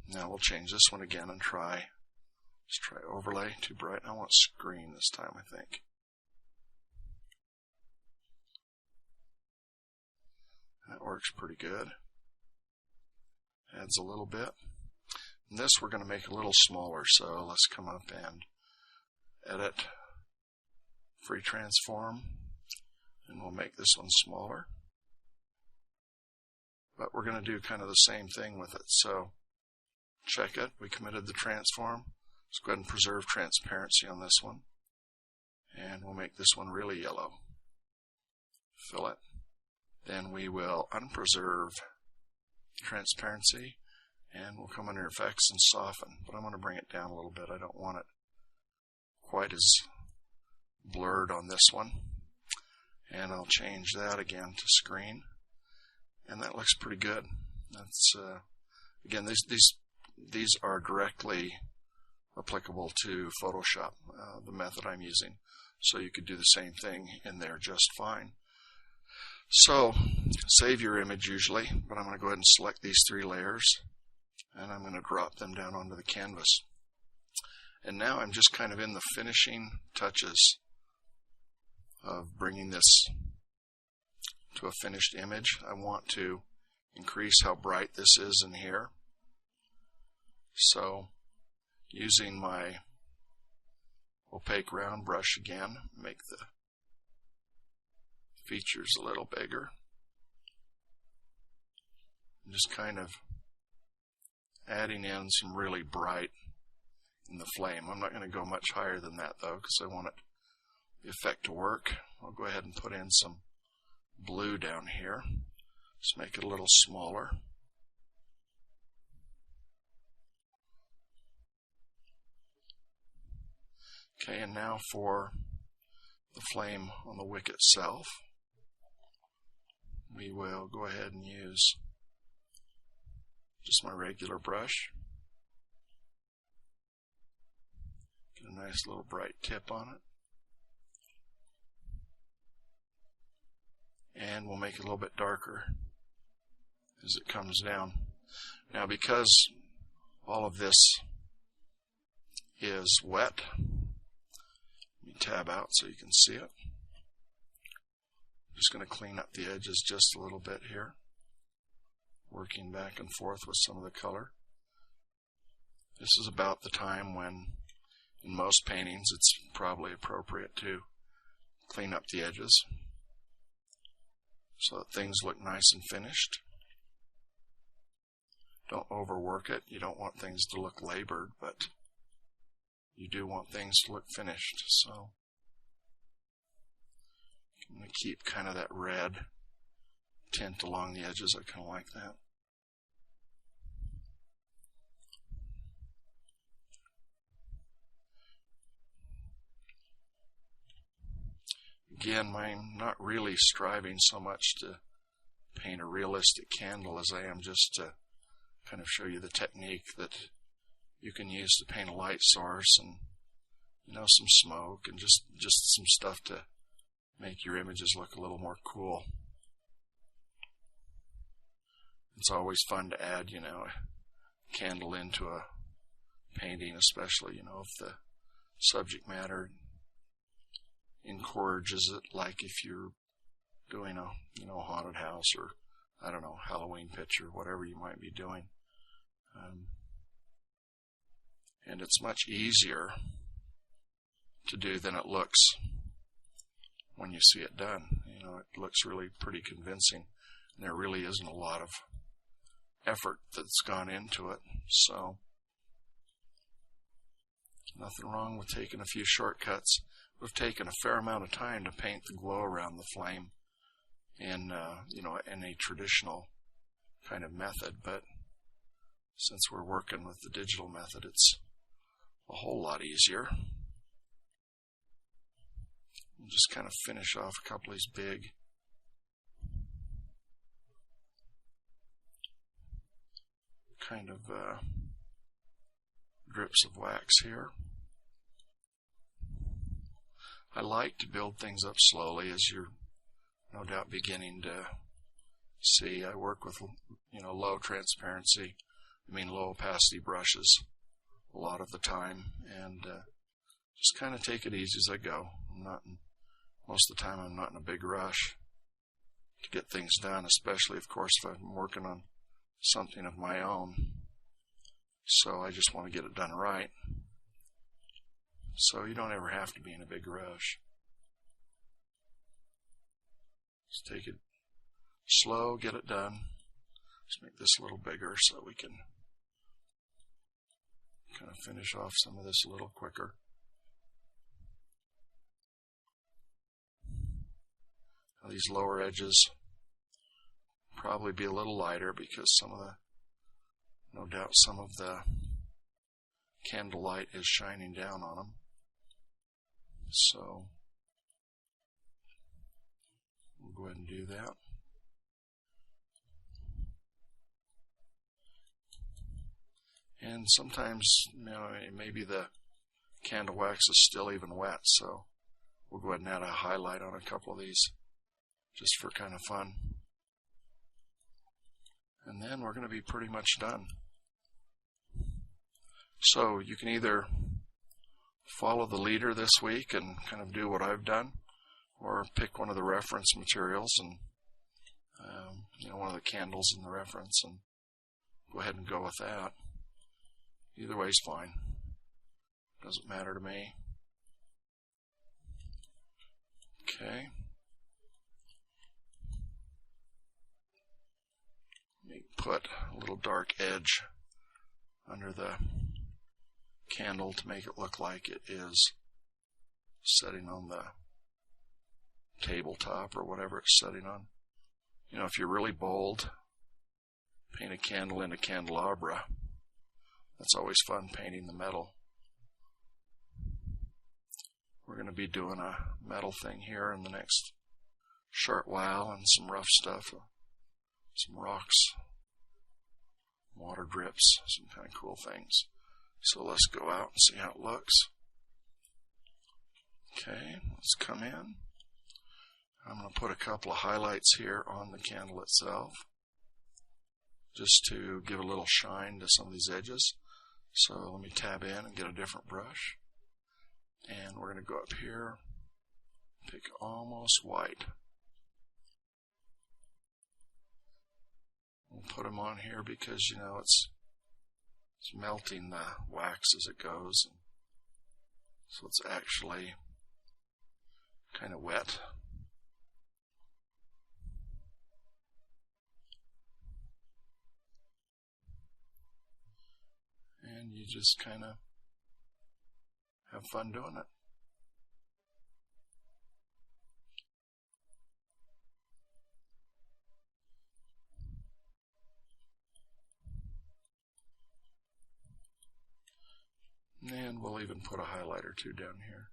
[SPEAKER 1] Now we'll change this one again and let's try overlay. Too bright. I want screen this time, I think. That works pretty good. Adds a little bit. And this we're going to make a little smaller, so let's come up and Edit, Free Transform, and we'll make this one smaller. But we're going to do kind of the same thing with it. So check it. We committed the transform. Let's go ahead and preserve transparency on this one. And we'll make this one really yellow. Fill it. Then we will unpreserve transparency, and we'll come under Effects and Soften. But I'm going to bring it down a little bit. I don't want it quite as blurred on this one. And I'll change that again to screen. And that looks pretty good. That's again, these are directly applicable to Photoshop, the method I'm using. So you could do the same thing in there just fine. So save your image usually, but I'm going to go ahead and select these 3 layers, and I'm going to drop them down onto the canvas. And now I'm just kind of in the finishing touches of bringing this to a finished image. I want to increase how bright this is in here. So using my opaque round brush again, make the features a little bigger. And just kind of adding in some really bright in the flame. I'm not going to go much higher than that though, because I want the effect to work. I'll go ahead and put in some blue down here. Just make it a little smaller. Okay, and now for the flame on the wick itself, we will go ahead and use just my regular brush. Get a nice little bright tip on it. And we'll make it a little bit darker as it comes down. Now, because all of this is wet, let me tab out so you can see it. I'm just going to clean up the edges just a little bit here, working back and forth with some of the color. This is about the time when, in most paintings, it's probably appropriate to clean up the edges so that things look nice and finished. Don't overwork it. You don't want things to look labored, but you do want things to look finished. So I'm going to keep kind of that red tint along the edges. I kind of like that. Again, I'm not really striving so much to paint a realistic candle as I am just to kind of show you the technique that you can use to paint a light source and, you know, some smoke and just some stuff to make your images look a little more cool. It's always fun to add, you know, a candle into a painting, especially, you know, if the subject matter encourages it, like if you're doing a, you know, haunted house or, I don't know, Halloween picture, whatever you might be doing. And it's much easier to do than it looks when you see it done. You know, it looks really pretty convincing, and there really isn't a lot of effort that's gone into it. So, nothing wrong with taking a few shortcuts. We've taken a fair amount of time to paint the glow around the flame in, you know, in a traditional kind of method, but since we're working with the digital method, it's a whole lot easier. We'll just kind of finish off a couple of these big kind of drips of wax here. I like to build things up slowly, as you're no doubt beginning to see. I work with, you know, low transparency, low opacity brushes a lot of the time, and just kind of take it easy as I go. Most of the time I'm not in a big rush to get things done, especially, of course, if I'm working on something of my own. So I just want to get it done right. So you don't ever have to be in a big rush. Just take it slow, get it done. Let's make this a little bigger so we can kind of finish off some of this a little quicker. Now these lower edges probably be a little lighter because no doubt some of the candlelight is shining down on them. So we'll go ahead and do that. And sometimes, you know, maybe the candle wax is still even wet, so we'll go ahead and add a highlight on a couple of these just for kind of fun. And then we're going to be pretty much done. So you can either follow the leader this week and kind of do what I've done, or pick one of the reference materials and one of the candles in the reference, and go ahead and go with that. Either way is fine. Doesn't matter to me. Okay. Let me put a little dark edge under the candle to make it look like it is setting on the tabletop or whatever it's setting on. If you're really bold, paint a candle in a candelabra. That's always fun, painting the metal. We're going to be doing a metal thing here in the next short while, and some rough stuff, some rocks, water drips, some kind of cool things. So let's go out and see how it looks. Okay, let's come in. I'm going to put a couple of highlights here on the candle itself, just to give a little shine to some of these edges. So let me tab in and get a different brush. And we're going to go up here, pick almost white. We'll put them on here because, it's melting the wax as it goes. So it's actually kind of wet. And you just kind of have fun doing it. And we'll even put a highlight or two down here,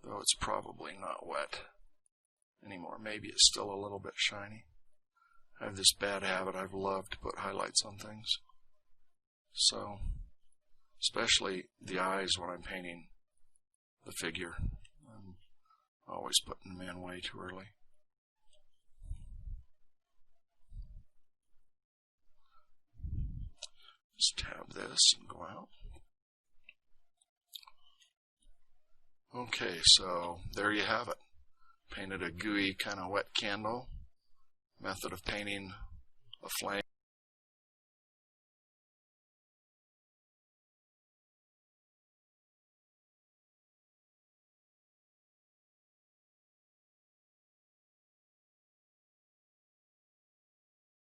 [SPEAKER 1] though it's probably not wet anymore. Maybe it's still a little bit shiny. I have this bad habit. I've loved to put highlights on things. So, especially the eyes when I'm painting the figure. I'm always putting them in way too early. Just tab this and go out. Okay, so there you have it. Painted a gooey kind of wet candle. Method of painting a flame.